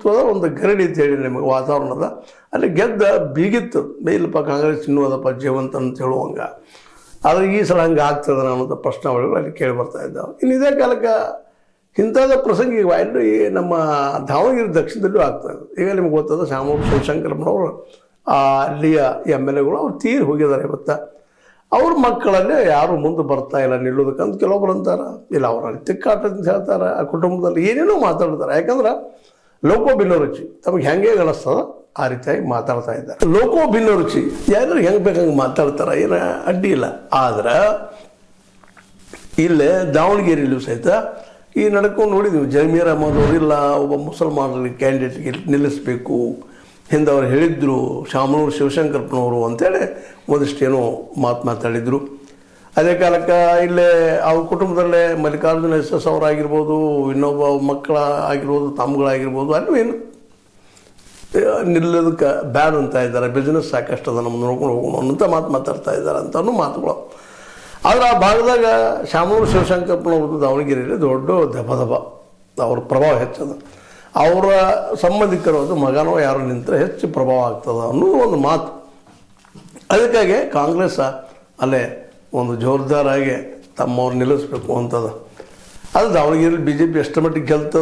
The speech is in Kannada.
ಪ್ರಜಾಪ್ರಭುತ್ವದ ಒಂದು ಗರಡಿ ಅಂತ ಹೇಳಿ ನಿಮಗೆ ವಾತಾವರಣದ ಅಲ್ಲಿ ಗೆದ್ದ ಬೀಗಿತ್ತು ಇಲ್ಲಪ್ಪ ಕಾಂಗ್ರೆಸ್ ಇನ್ನೋದಪ್ಪ ಜೀವಂತ ಅಂತ ಹೇಳುವಂಗ. ಆದರೆ ಈ ಸಲ ಹಂಗೆ ಆಗ್ತದೆ ಅನ್ನೋಂಥ ಪ್ರಶ್ನಾವಳಿಗಳು ಅಲ್ಲಿ ಕೇಳಿ ಬರ್ತಾ ಇದ್ದಾವೆ. ಇನ್ನು ಇದೇ ಕಾಲಕ್ಕೆ ಇಂಥದ್ದು ಪ್ರಸಂಗ ಈಗ ಈ ನಮ್ಮ ದಾವಣಗೆರೆ ದಕ್ಷಿಣದಲ್ಲೂ ಆಗ್ತಾಯಿದೆ. ಈಗ ನಿಮ್ಗೆ ಗೊತ್ತದ ಶಾಮೂರು ಶಿವಶಂಕರಪ್ಪನವರು ಅಲ್ಲಿಯ MLAಗಳು ಅವ್ರು ತೀರಿ ಹೋಗಿದ್ದಾರೆ. ಇವತ್ತು ಅವ್ರ ಮಕ್ಕಳಲ್ಲೇ ಯಾರು ಮುಂದೆ ಬರ್ತಾ ಇಲ್ಲ ನಿಲ್ಲೋದಕ್ಕಂತ ಕೆಲವೊಬ್ರು ಅಂತಾರೆ. ಇಲ್ಲ ಅವರಲ್ಲಿ ತಿಕ್ಕಾಟ ಅಂತ ಹೇಳ್ತಾರೆ. ಆ ಕುಟುಂಬದಲ್ಲಿ ಏನೇನೋ ಮಾತಾಡ್ತಾರೆ. ಯಾಕಂದ್ರೆ ಲೋಕೋ ಭಿನ್ನರುಚಿ ತಮಗೆ ಹೆಂಗೆ ಅನಿಸ್ತದ ಆ ರೀತಿಯಾಗಿ ಮಾತಾಡ್ತಾ ಇದ್ದಾರೆ. ಲೋಕೋ ಭಿನ್ನರುಚಿ ಯಾರು ಹೆಂಗೆ ಬೇಕಂಗೆ ಮಾತಾಡ್ತಾರೆ, ಏನು ಅಡ್ಡಿ ಇಲ್ಲ. ಆದ್ರೆ ಇಲ್ಲೇ ದಾವಣಗೆರೆಯಲ್ಲೂ ಸಹಿತ ಈ ನಡ್ಕೊಂಡು ನೋಡಿದ್ವಿ. ಜಮೀರ್ ಅಹಮದ್ ಅವರಿಲ್ಲ ಒಬ್ಬ ಮುಸಲ್ಮಾನರಲ್ಲಿ ಕ್ಯಾಂಡಿಡೇಟ್ಗೆ ನಿಲ್ಲಿಸಬೇಕು ಹಿಂದೆ ಅವ್ರು ಹೇಳಿದ್ರು ಶಾಮನೂರು ಶಿವಶಂಕರಪ್ಪನವರು ಅಂತೇಳಿ ಒಂದಿಷ್ಟೇನೋ ಮಾತಾಡಿದರು. ಅದೇ ಕಾಲಕ್ಕೆ ಇಲ್ಲೇ ಅವ್ರ ಕುಟುಂಬದಲ್ಲೇ ಮಲ್ಲಿಕಾರ್ಜುನ SS ಅವರಾಗಿರ್ಬೋದು, ಇನ್ನೊಬ್ಬ ಮಕ್ಕಳ ಆಗಿರ್ಬೋದು, ತಮ್ಮಗಳಾಗಿರ್ಬೋದು, ಅಲ್ಲೂ ಏನು ನಿಲ್ಲೋದಕ್ಕೆ ಬ್ಯಾಡ್ ಅಂತ ಇದ್ದಾರೆ. ಬಿಸ್ನೆಸ್ ಸಾಕಷ್ಟು ಅದ ನಮ್ಮನ್ನು ನೋಡ್ಕೊಂಡು ಹೋಗೋಣ ಅಂತ ಮಾತಾಡ್ತಾ ಇದ್ದಾರೆ ಅಂತನೂ ಮಾತುಗಳು. ಆದರೆ ಆ ಭಾಗದಾಗ ಶಾಮನೂರು ಶಿವಶಂಕರಪ್ಪನವ್ರದ್ದು ದಾವಣಗೆರೆಯಲ್ಲಿ ದೊಡ್ಡ ದಬ ಅವ್ರ ಪ್ರಭಾವ ಹೆಚ್ಚದ. ಅವರ ಸಂಬಂಧಿಕರು ಅದು ಮಗನೋ ಯಾರು ನಿಂತರೆ ಹೆಚ್ಚು ಪ್ರಭಾವ ಆಗ್ತದೆ ಅನ್ನೋದು ಒಂದು ಮಾತು. ಅದಕ್ಕಾಗಿ ಕಾಂಗ್ರೆಸ್ ಅಲ್ಲೇ ಒಂದು ಜೋರ್ದಾರಾಗಿ ತಮ್ಮವ್ರು ನಿಲ್ಲಿಸ್ಬೇಕು ಅಂತದ. ಅದು ದಾವಣಗೆರೆಯಲ್ಲಿ BJP ಎಷ್ಟು ಮಟ್ಟಿಗೆ ಗೆಲ್ತದೆ